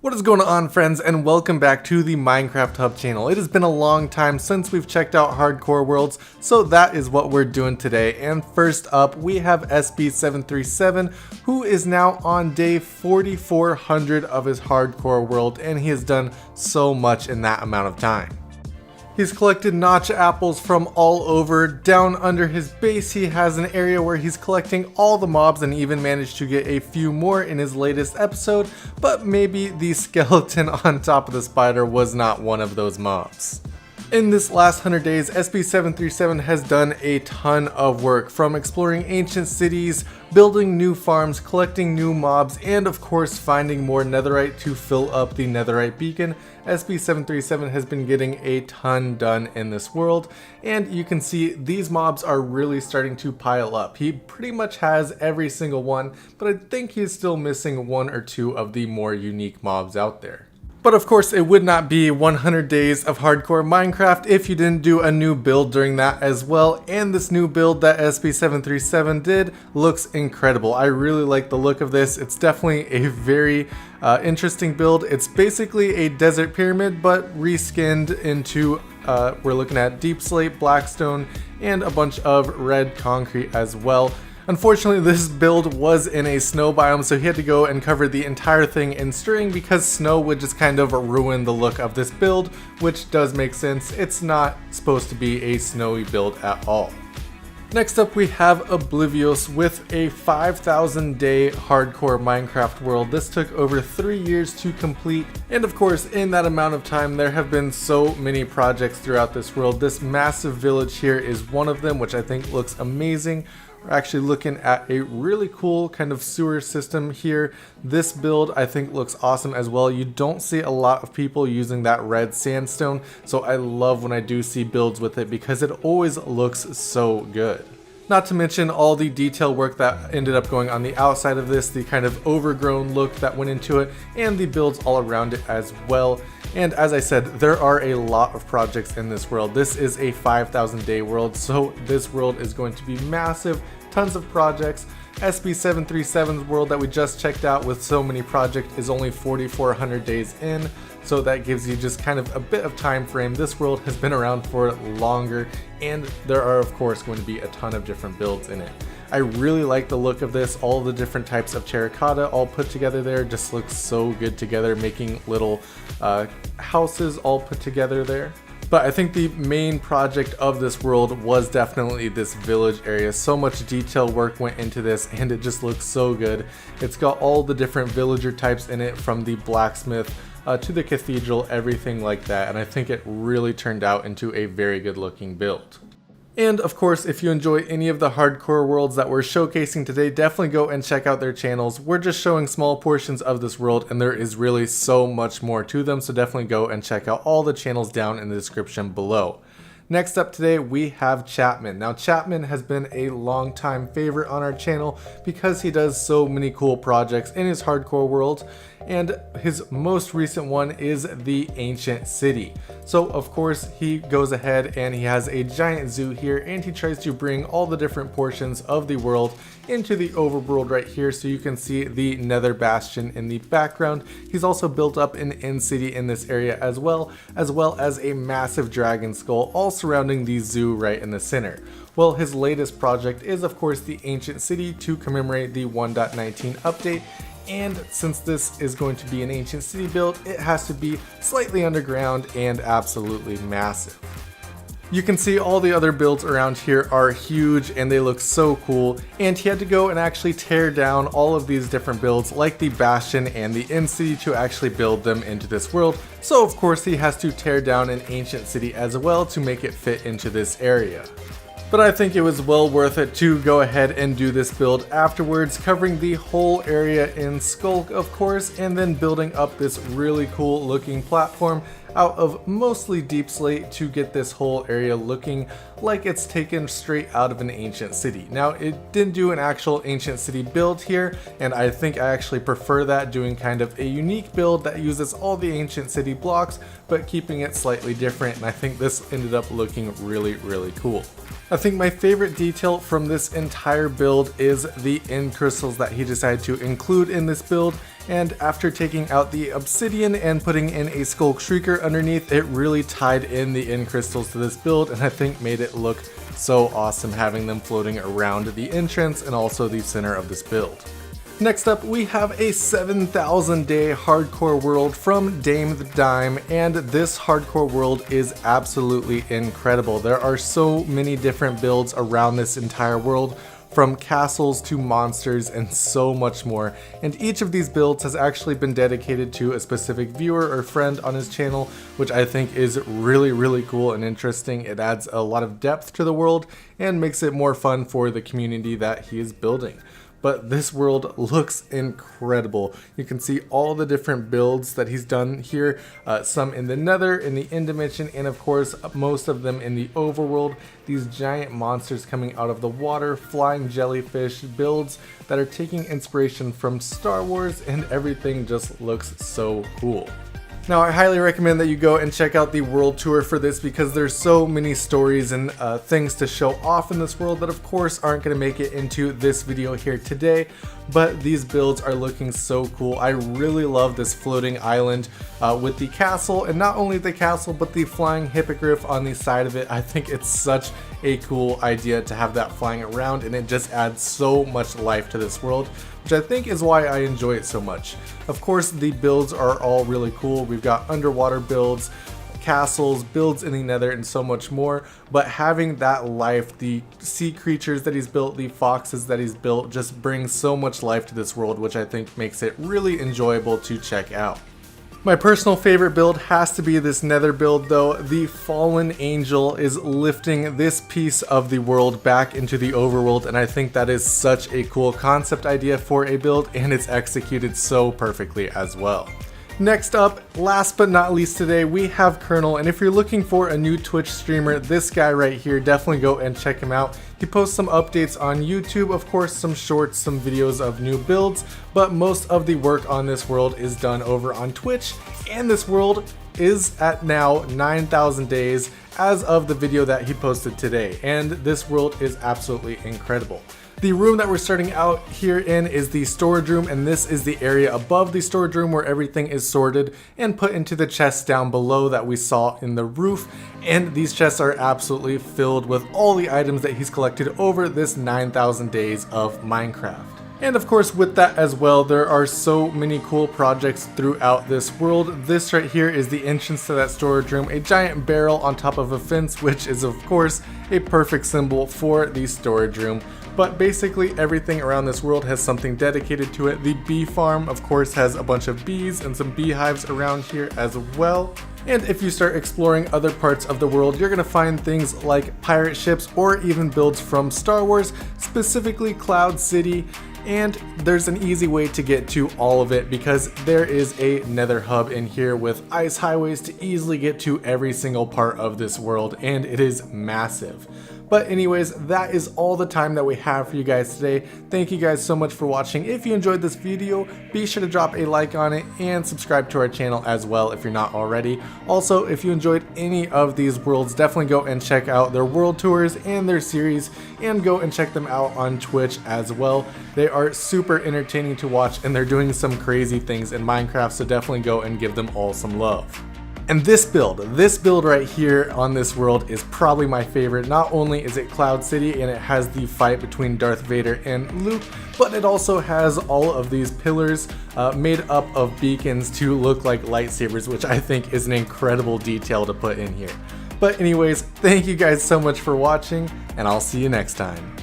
What is going on, friends, and welcome back to the Minecraft Hub channel. It has been a long time since we've checked out Hardcore Worlds, so that is what we're doing today. And first up, we have SB737, who is now on day 4400 of his Hardcore World, and he has done so much in that amount of time. He's collected notch apples from all over. Down under his base, he has an area where he's collecting all the mobs and even managed to get a few more in his latest episode, but maybe the skeleton on top of the spider was not one of those mobs. In this last 100 days, SB737 has done a ton of work, from exploring ancient cities, building new farms, collecting new mobs, and of course finding more netherite to fill up the netherite beacon. SB737 has been getting a ton done in this world, and you can see these mobs are really starting to pile up. He pretty much has every single one, but I think he's still missing one or two of the more unique mobs out there. But of course, it would not be 100 days of hardcore Minecraft if you didn't do a new build during that as well. And this new build that SB737 did looks incredible. I really like the look of this. It's definitely a very interesting build. It's basically a desert pyramid, but reskinned into, we're looking at deep slate, blackstone, and a bunch of red concrete as well. Unfortunately, this build was in a snow biome, so he had to go and cover the entire thing in string because snow would just kind of ruin the look of this build, which does make sense. It's not supposed to be a snowy build at all. Next up, we have Oblivious with a 5,000 day hardcore Minecraft world. This took over 3 years to complete, and of course in that amount of time there have been so many projects throughout this world. This massive village here is one of them, which I think looks amazing. We're actually looking at a really cool kind of sewer system here. This build I think looks awesome as well. You don't see a lot of people using that red sandstone, so I love when I do see builds with it because it always looks so good. Not to mention all the detail work that ended up going on the outside of this, the kind of overgrown look that went into it, and the builds all around it as well. And as I said, there are a lot of projects in this world. This is a 5,000 day world, so this world is going to be massive, tons of projects. SB737's world that we just checked out with so many projects is only 4,400 days in, so that gives you just kind of a bit of time frame. This world has been around for longer, and there are of course going to be a ton of different builds in it. I really like the look of this. All the different types of terracotta all put together there just looks so good together, making little houses all put together there. But I think the main project of this world was definitely this village area. So much detail work went into this and it just looks so good. It's got all the different villager types in it, from the blacksmith to the cathedral, everything like that. And I think it really turned out into a very good looking build. And of course, if you enjoy any of the hardcore worlds that we're showcasing today, definitely go and check out their channels. We're just showing small portions of this world and there is really so much more to them, so definitely go and check out all the channels down in the description below. Next up today, we have Chapman. Now Chapman has been a long time favorite on our channel because he does so many cool projects in his hardcore world, and his most recent one is the Ancient City. So of course he goes ahead and he has a giant zoo here, and he tries to bring all the different portions of the world into the overworld right here, so you can see the Nether Bastion in the background. He's also built up an end city in this area as well as a massive dragon skull all surrounding the zoo right in the center. Well, his latest project is of course the Ancient City to commemorate the 1.19 update. And since this is going to be an ancient city build, it has to be slightly underground and absolutely massive. You can see all the other builds around here are huge and they look so cool, and he had to go and actually tear down all of these different builds like the Bastion and the End City to actually build them into this world. So of course he has to tear down an ancient city as well to make it fit into this area. But I think it was well worth it to go ahead and do this build afterwards, covering the whole area in Skulk of course, and then building up this really cool looking platform out of mostly deep slate to get this whole area looking like it's taken straight out of an ancient city. Now it didn't do an actual ancient city build here, and I think I actually prefer that, doing kind of a unique build that uses all the ancient city blocks but keeping it slightly different, and I think this ended up looking really cool. I think my favorite detail from this entire build is the end crystals that he decided to include in this build, and after taking out the obsidian and putting in a Skull Shrieker underneath, it really tied in the End Crystals to this build, and I think made it look so awesome having them floating around the entrance and also the center of this build. Next up, we have a 7,000 day hardcore world from Dame the Dime, and this hardcore world is absolutely incredible. There are so many different builds around this entire world, from castles to monsters and so much more, and each of these builds has actually been dedicated to a specific viewer or friend on his channel, which I think is really cool and interesting. It adds a lot of depth to the world and makes it more fun for the community that he is building. But this world looks incredible. You can see all the different builds that he's done here, some in the Nether, in the End Dimension, and of course most of them in the Overworld. These giant monsters coming out of the water, flying jellyfish, builds that are taking inspiration from Star Wars, and everything just looks so cool. Now, I highly recommend that you go and check out the world tour for this, because there's so many stories and things to show off in this world that of course aren't going to make it into this video here today, but these builds are looking so cool. I really love this floating island with the castle, and not only the castle but the flying hippogriff on the side of it. I think it's such a cool idea to have that flying around, and it just adds so much life to this world, which I think is why I enjoy it so much. Of course, the builds are all really cool. We've got underwater builds, castles, builds in the Nether, and so much more, but having that life, the sea creatures that he's built, the foxes that he's built, just brings so much life to this world, which I think makes it really enjoyable to check out. My personal favorite build has to be this Nether build though. The Fallen Angel is lifting this piece of the world back into the overworld, and I think that is such a cool concept idea for a build, and it's executed so perfectly as well. Next up, last but not least today, we have Kernel, and if you're looking for a new Twitch streamer, this guy right here, definitely go and check him out. He posts some updates on YouTube, of course some shorts, some videos of new builds, but most of the work on this world is done over on Twitch, and this world is at now 9,000 days as of the video that he posted today, and this world is absolutely incredible. The room that we're starting out here in is the storage room, and this is the area above the storage room where everything is sorted and put into the chests down below that we saw in the roof. And these chests are absolutely filled with all the items that he's collected over this 9,000 days of Minecraft. And of course, with that as well, there are so many cool projects throughout this world. This right here is the entrance to that storage room, a giant barrel on top of a fence, which is of course a perfect symbol for the storage room. But basically everything around this world has something dedicated to it. The bee farm, of course, has a bunch of bees and some beehives around here as well. And if you start exploring other parts of the world, you're going to find things like pirate ships or even builds from Star Wars, specifically Cloud City. And there's an easy way to get to all of it, because there is a Nether hub in here with ice highways to easily get to every single part of this world, and it is massive. But anyways, that is all the time that we have for you guys today. Thank you guys so much for watching. If you enjoyed this video, be sure to drop a like on it and subscribe to our channel as well if you're not already. Also, if you enjoyed any of these worlds, definitely go and check out their world tours and their series, and go and check them out on Twitch as well. They are super entertaining to watch, and they're doing some crazy things in Minecraft, so definitely go and give them all some love. And this build right here on this world is probably my favorite. Not only is it Cloud City and it has the fight between Darth Vader and Luke, but it also has all of these pillars made up of beacons to look like lightsabers, which I think is an incredible detail to put in here. But anyways, thank you guys so much for watching, and I'll see you next time.